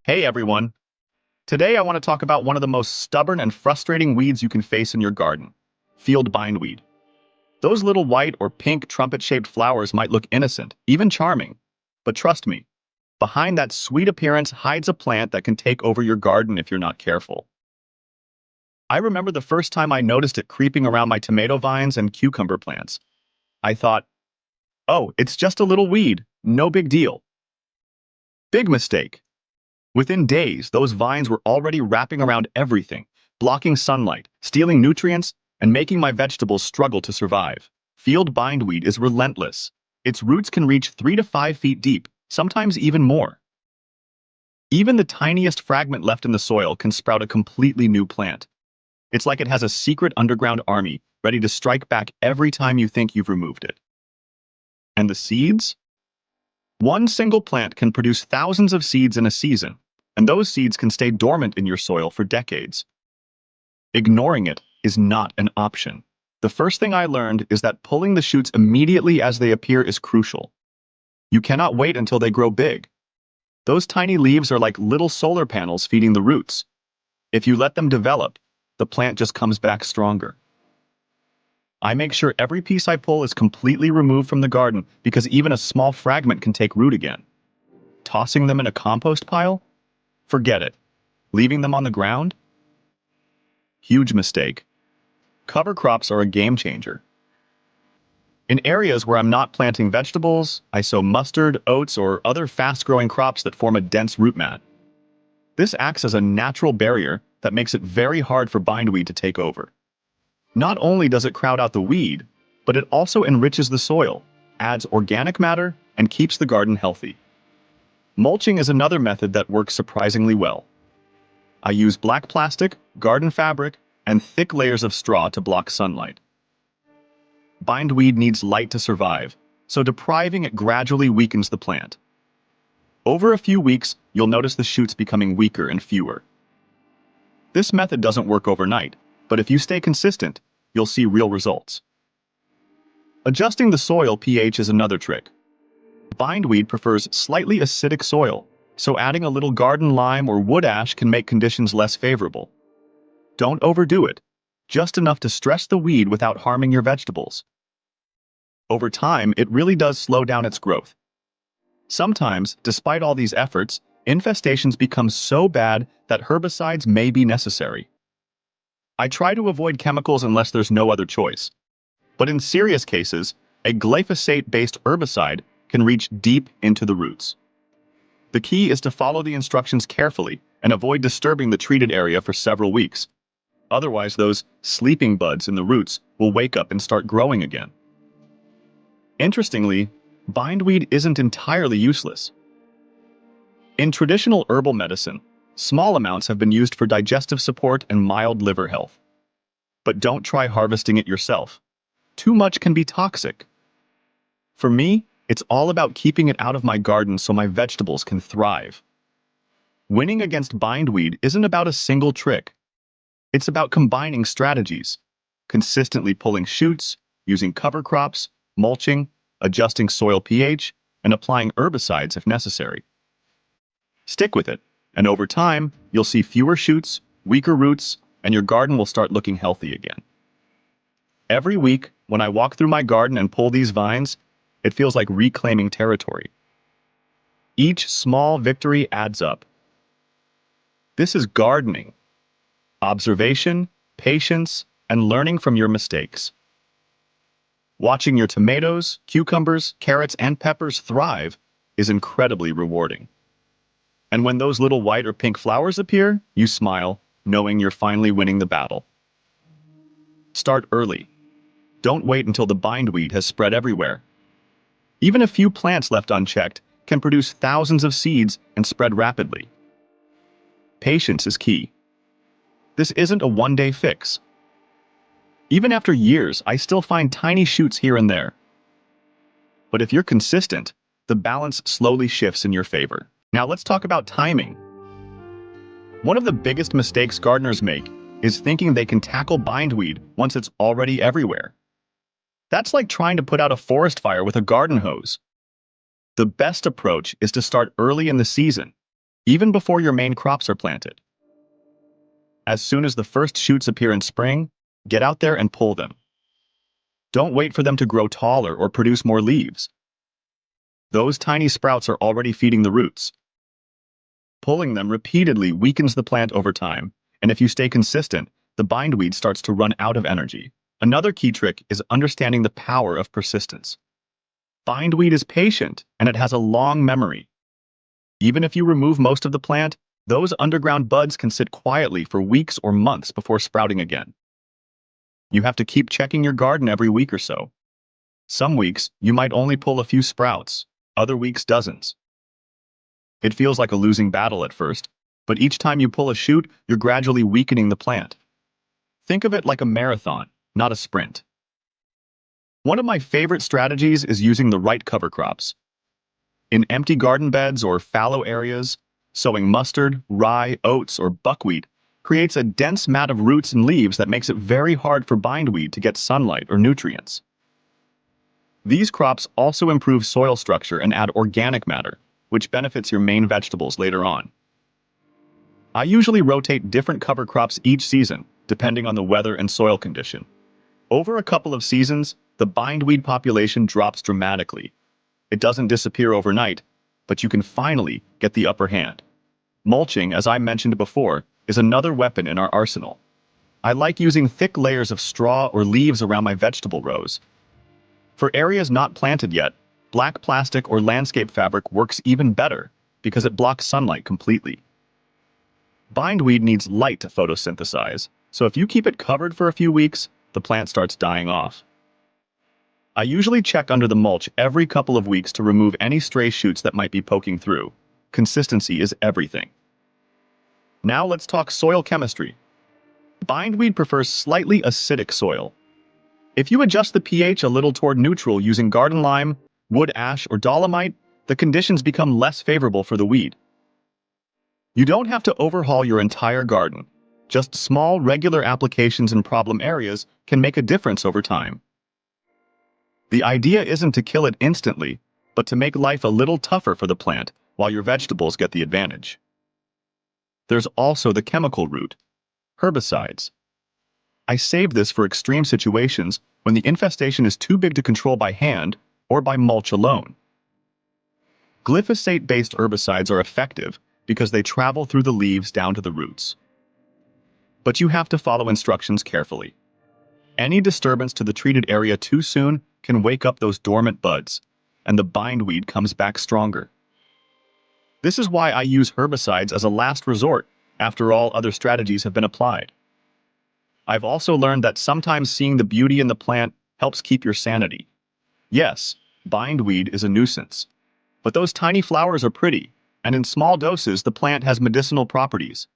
Hey everyone! Today I want to talk about one of the most stubborn and frustrating weeds you can face in your garden, field bindweed. Those little white or pink trumpet-shaped flowers might look innocent, even charming. But trust me, behind that sweet appearance hides a plant that can take over your garden if you're not careful. I remember the first time I noticed it creeping around my tomato vines and cucumber plants. I thought, oh, it's just a little weed, no big deal. Big mistake. Within days, those vines were already wrapping around everything, blocking sunlight, stealing nutrients, and making my vegetables struggle to survive. Field bindweed is relentless. Its roots can reach 3 to 5 feet deep, sometimes even more. Even the tiniest fragment left in the soil can sprout a completely new plant. It's like it has a secret underground army ready to strike back every time you think you've removed it. And the seeds? One single plant can produce thousands of seeds in a season, and those seeds can stay dormant in your soil for decades. Ignoring it is not an option. The first thing I learned is that pulling the shoots immediately as they appear is crucial. You cannot wait until they grow big. Those tiny leaves are like little solar panels feeding the roots. If you let them develop, the plant just comes back stronger. I make sure every piece I pull is completely removed from the garden because even a small fragment can take root again. Tossing them in a compost pile? Forget it. Leaving them on the ground? Huge mistake. Cover crops are a game changer. In areas where I'm not planting vegetables, I sow mustard, oats, or other fast-growing crops that form a dense root mat. This acts as a natural barrier that makes it very hard for bindweed to take over. Not only does it crowd out the weed, but it also enriches the soil, adds organic matter, and keeps the garden healthy. Mulching is another method that works surprisingly well. I use black plastic, garden fabric, and thick layers of straw to block sunlight. Bindweed needs light to survive, so depriving it gradually weakens the plant. Over a few weeks, you'll notice the shoots becoming weaker and fewer. This method doesn't work overnight, but if you stay consistent, you'll see real results. Adjusting the soil pH is another trick. Bindweed prefers slightly acidic soil, so adding a little garden lime or wood ash can make conditions less favorable. Don't overdo it, just enough to stress the weed without harming your vegetables. Over time, it really does slow down its growth. Sometimes, despite all these efforts, infestations become so bad that herbicides may be necessary. I try to avoid chemicals unless there's no other choice. But in serious cases, a glyphosate-based herbicide can reach deep into the roots. The key is to follow the instructions carefully and avoid disturbing the treated area for several weeks. Otherwise, those sleeping buds in the roots will wake up and start growing again. Interestingly, bindweed isn't entirely useless. In traditional herbal medicine, small amounts have been used for digestive support and mild liver health. But don't try harvesting it yourself. Too much can be toxic. For me, it's all about keeping it out of my garden so my vegetables can thrive. Winning against bindweed isn't about a single trick. It's about combining strategies, consistently pulling shoots, using cover crops, mulching, adjusting soil pH, and applying herbicides if necessary. Stick with it, and over time, you'll see fewer shoots, weaker roots, and your garden will start looking healthy again. Every week, when I walk through my garden and pull these vines, it feels like reclaiming territory. Each small victory adds up. This is gardening. Observation, patience, and learning from your mistakes. Watching your tomatoes, cucumbers, carrots, and peppers thrive is incredibly rewarding. And when those little white or pink flowers appear, you smile, knowing you're finally winning the battle. Start early. Don't wait until the bindweed has spread everywhere. Even a few plants left unchecked can produce thousands of seeds and spread rapidly. Patience is key. This isn't a one-day fix. Even after years, I still find tiny shoots here and there. But if you're consistent, the balance slowly shifts in your favor. Now let's talk about timing. One of the biggest mistakes gardeners make is thinking they can tackle bindweed once it's already everywhere. That's like trying to put out a forest fire with a garden hose. The best approach is to start early in the season. even before your main crops are planted. As soon as the first shoots appear in spring, get out there and pull them. Don't wait for them to grow taller or produce more leaves. Those tiny sprouts are already feeding the roots. Pulling them repeatedly weakens the plant over time, and if you stay consistent, the bindweed starts to run out of energy. Another key trick is understanding the power of persistence. Bindweed is patient, and it has a long memory. Even if you remove most of the plant, those underground buds can sit quietly for weeks or months before sprouting again. You have to keep checking your garden every week or so. Some weeks, you might only pull a few sprouts, other weeks dozens. It feels like a losing battle at first, but each time you pull a shoot, you're gradually weakening the plant. Think of it like a marathon, not a sprint. One of my favorite strategies is using the right cover crops. In empty garden beds or fallow areas, sowing mustard, rye, oats, or buckwheat creates a dense mat of roots and leaves that makes it very hard for bindweed to get sunlight or nutrients. These crops also improve soil structure and add organic matter, which benefits your main vegetables later on. I usually rotate different cover crops each season, depending on the weather and soil condition. Over a couple of seasons, the bindweed population drops dramatically. It doesn't disappear overnight, but you can finally get the upper hand. Mulching, as I mentioned before, is another weapon in our arsenal. I like using thick layers of straw or leaves around my vegetable rows. For areas not planted yet, black plastic or landscape fabric works even better because it blocks sunlight completely. Bindweed needs light to photosynthesize, so if you keep it covered for a few weeks, the plant starts dying off. I usually check under the mulch every couple of weeks to remove any stray shoots that might be poking through. Consistency is everything. Now let's talk soil chemistry. Bindweed prefers slightly acidic soil. If you adjust the pH a little toward neutral using garden lime, wood ash, or dolomite, the conditions become less favorable for the weed. You don't have to overhaul your entire garden. Just small, regular applications in problem areas can make a difference over time. The idea isn't to kill it instantly, but to make life a little tougher for the plant while your vegetables get the advantage. There's also the chemical route, herbicides. I save this for extreme situations when the infestation is too big to control by hand or by mulch alone. Glyphosate-based herbicides are effective because they travel through the leaves down to the roots. But you have to follow instructions carefully. Any disturbance to the treated area too soon can wake up those dormant buds, and the bindweed comes back stronger. This is why I use herbicides as a last resort after all other strategies have been applied. I've also learned that sometimes seeing the beauty in the plant helps keep your sanity. Yes, bindweed is a nuisance, but those tiny flowers are pretty, and in small doses the plant has medicinal properties.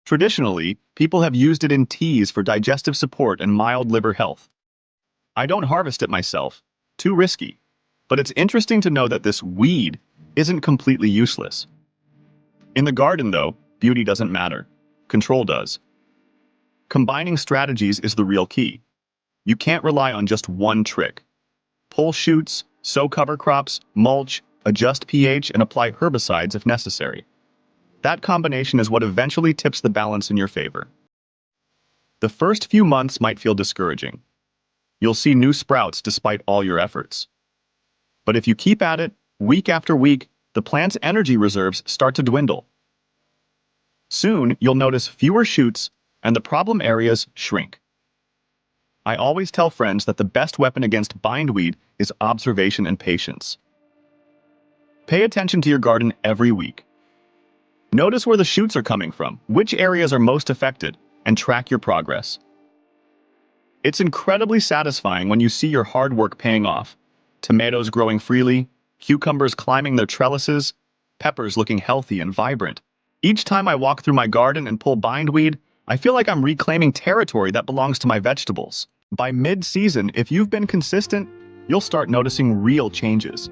Traditionally, people have used it in teas for digestive support and mild liver health. I don't harvest it myself, too risky, but it's interesting to know that this weed isn't completely useless. In the garden, though, beauty doesn't matter. Control does. Combining strategies is the real key. You can't rely on just one trick. Pull shoots, sow cover crops, mulch, adjust pH, and apply herbicides if necessary. That combination is what eventually tips the balance in your favor. The first few months might feel discouraging. You'll see new sprouts despite all your efforts. But if you keep at it, week after week, the plant's energy reserves start to dwindle. Soon, you'll notice fewer shoots, and the problem areas shrink. I always tell friends that the best weapon against bindweed is observation and patience. Pay attention to your garden every week. Notice where the shoots are coming from, which areas are most affected, and track your progress. It's incredibly satisfying when you see your hard work paying off. Tomatoes growing freely, cucumbers climbing their trellises, peppers looking healthy and vibrant. Each time I walk through my garden and pull bindweed, I feel like I'm reclaiming territory that belongs to my vegetables. By mid-season, if you've been consistent, you'll start noticing real changes.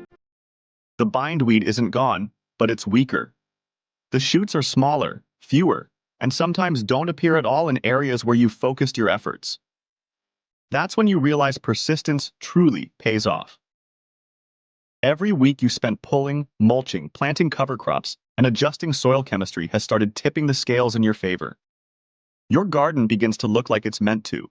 The bindweed isn't gone, but it's weaker. The shoots are smaller, fewer, and sometimes don't appear at all in areas where you've focused your efforts. That's when you realize persistence truly pays off. Every week you spent pulling, mulching, planting cover crops, and adjusting soil chemistry has started tipping the scales in your favor. Your garden begins to look like it's meant to.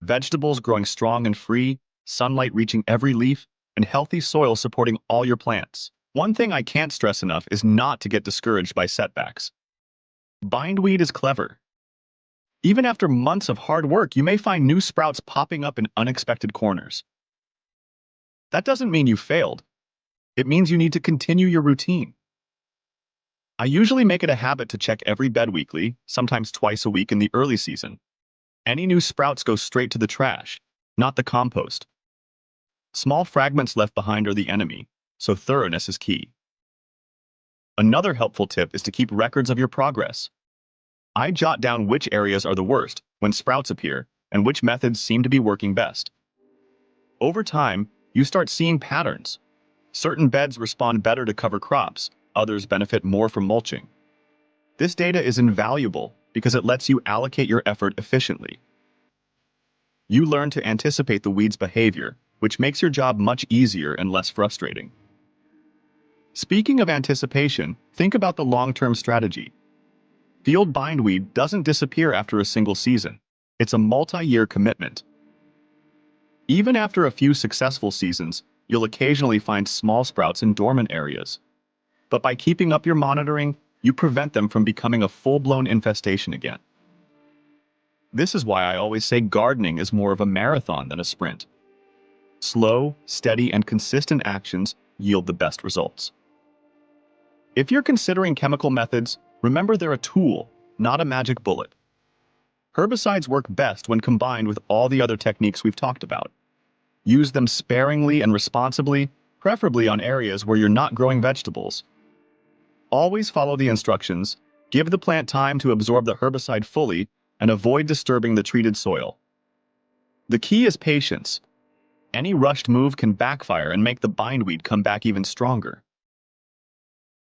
Vegetables growing strong and free, sunlight reaching every leaf, and healthy soil supporting all your plants. One thing I can't stress enough is not to get discouraged by setbacks. Bindweed is clever. Even after months of hard work, you may find new sprouts popping up in unexpected corners. That doesn't mean you failed. It means you need to continue your routine. I usually make it a habit to check every bed weekly, sometimes twice a week in the early season. Any new sprouts go straight to the trash, not the compost. Small fragments left behind are the enemy, so thoroughness is key. Another helpful tip is to keep records of your progress. I jot down which areas are the worst when sprouts appear and which methods seem to be working best. Over time, you start seeing patterns. Certain beds respond better to cover crops, others benefit more from mulching. This data is invaluable because it lets you allocate your effort efficiently. You learn to anticipate the weed's behavior, which makes your job much easier and less frustrating. Speaking of anticipation, think about the long-term strategy. Field bindweed doesn't disappear after a single season. It's a multi-year commitment. Even after a few successful seasons, you'll occasionally find small sprouts in dormant areas. But by keeping up your monitoring, you prevent them from becoming a full-blown infestation again. This is why I always say gardening is more of a marathon than a sprint. Slow, steady, and consistent actions yield the best results. If you're considering chemical methods, remember they're a tool, not a magic bullet. Herbicides work best when combined with all the other techniques we've talked about. Use them sparingly and responsibly, preferably on areas where you're not growing vegetables. Always follow the instructions, give the plant time to absorb the herbicide fully, and avoid disturbing the treated soil. The key is patience. Any rushed move can backfire and make the bindweed come back even stronger.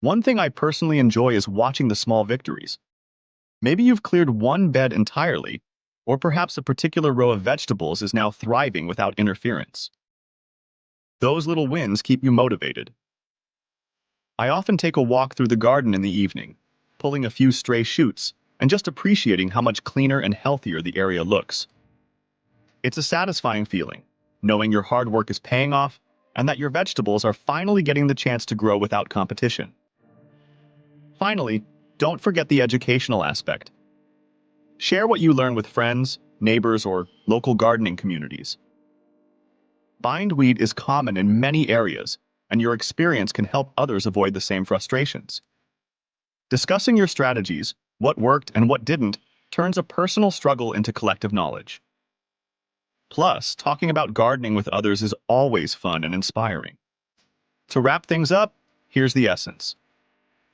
One thing I personally enjoy is watching the small victories. Maybe you've cleared one bed entirely, or perhaps a particular row of vegetables is now thriving without interference. Those little wins keep you motivated. I often take a walk through the garden in the evening, pulling a few stray shoots and just appreciating how much cleaner and healthier the area looks. It's a satisfying feeling, knowing your hard work is paying off and that your vegetables are finally getting the chance to grow without competition. Finally, don't forget the educational aspect. Share what you learn with friends, neighbors, or local gardening communities. Bindweed is common in many areas, and your experience can help others avoid the same frustrations. Discussing your strategies, what worked and what didn't, turns a personal struggle into collective knowledge. Plus, talking about gardening with others is always fun and inspiring. To wrap things up, here's the essence.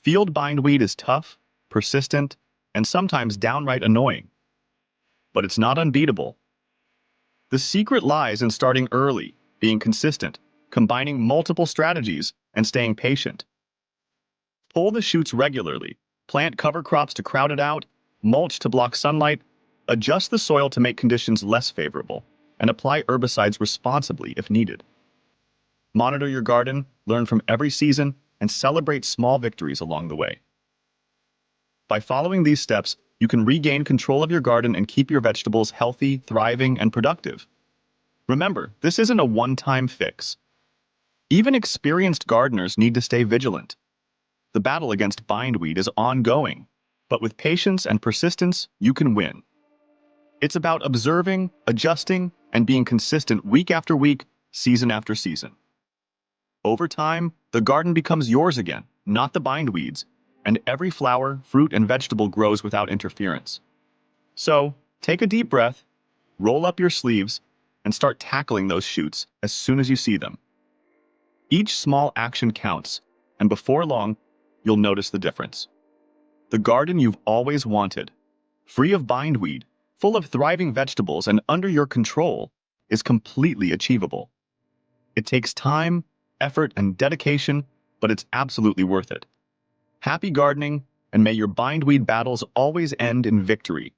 Field bindweed is tough, persistent, and sometimes downright annoying. But it's not unbeatable. The secret lies in starting early, being consistent, combining multiple strategies, and staying patient. Pull the shoots regularly, plant cover crops to crowd it out, mulch to block sunlight, adjust the soil to make conditions less favorable, and apply herbicides responsibly if needed. Monitor your garden, learn from every season, and celebrate small victories along the way. By following these steps, you can regain control of your garden and keep your vegetables healthy, thriving, and productive. Remember, this isn't a one-time fix. Even experienced gardeners need to stay vigilant. The battle against bindweed is ongoing, but with patience and persistence, you can win. It's about observing, adjusting, and being consistent week after week, season after season. Over time, the garden becomes yours again, not the bindweed's, and every flower, fruit, and vegetable grows without interference. So, take a deep breath, roll up your sleeves, and start tackling those shoots as soon as you see them. Each small action counts, and before long, you'll notice the difference. The garden you've always wanted, free of bindweed, full of thriving vegetables, and under your control, is completely achievable. It takes time, effort, and dedication, but it's absolutely worth it. Happy gardening, and may your bindweed battles always end in victory.